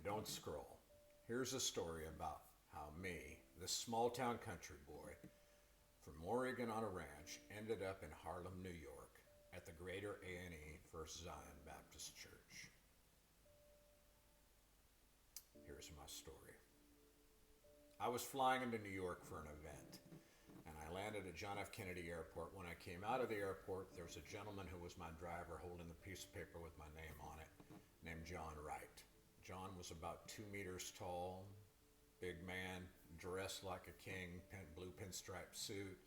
Don't scroll. Here's a story about how me, this small town country boy from Oregon on a ranch, ended up in Harlem, New York at the Greater A&E First Zion Baptist Church. Here's my story. I was flying into New York for an event, and I landed at John F. Kennedy Airport. When I came out of the airport, there was a gentleman who was my driver holding the piece of paper with my name on it, named John Wright. John was about 2 meters tall, big man, dressed like a king, blue pinstripe suit,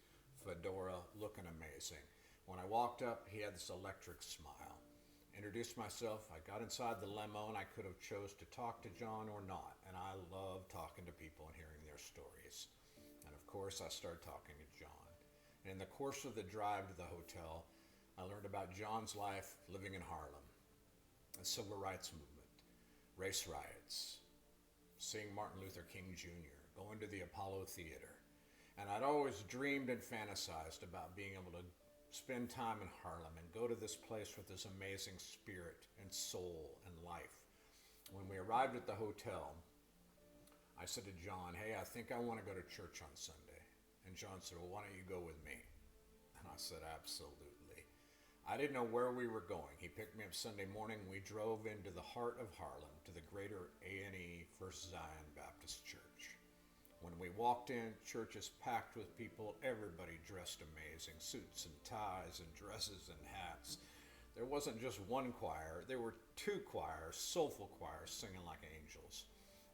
fedora, looking amazing. When I walked up, he had this electric smile. Introduced myself, I got inside the limo, and I could have chose to talk to John or not. And I love talking to people and hearing their stories. And of course, I started talking to John. And in the course of the drive to the hotel, I learned about John's life living in Harlem, the civil rights movement, race riots, seeing Martin Luther King Jr., going to the Apollo Theater. And I'd always dreamed and fantasized about being able to spend time in Harlem and go to this place with this amazing spirit and soul and life. When we arrived at the hotel, I said to John, hey, I think I want to go to church on Sunday. And John said, well, why don't you go with me? And I said, absolutely. I didn't know where we were going. He picked me up Sunday morning. We drove into the heart of Harlem to the Greater A&E First Zion Baptist Church. When we walked in, church is packed with people, everybody dressed amazing, suits and ties and dresses and hats. There wasn't just one choir, there were 2 choirs, soulful choirs singing like angels.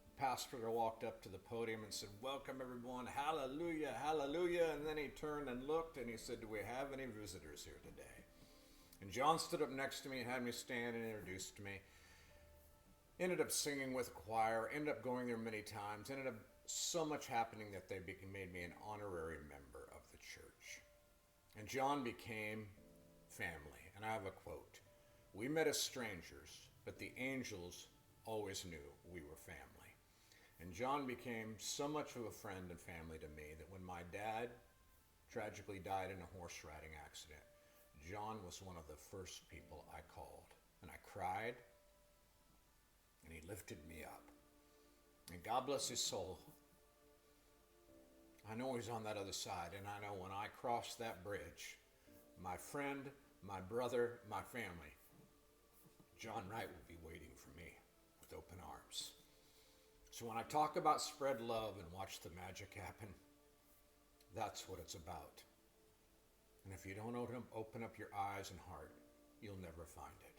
The pastor walked up to the podium and said, welcome everyone, hallelujah, hallelujah. And then he turned and looked and he said, do we have any visitors here today? And John stood up next to me and had me stand and introduced me. Ended up singing with choir, ended up going there many times, ended up so much happening that they made me an honorary member of the church. And John became family. And I have a quote. We met as strangers, but the angels always knew we were family. And John became so much of a friend and family to me that when my dad tragically died in a horse riding accident, John was one of the first people I called. And I cried, and he lifted me up. And God bless his soul. I know he's on that other side, and I know when I cross that bridge, my friend, my brother, my family, John Wright will be waiting for me with open arms. So when I talk about spread love and watch the magic happen, that's what it's about. And if you don't open up your eyes and heart, you'll never find it.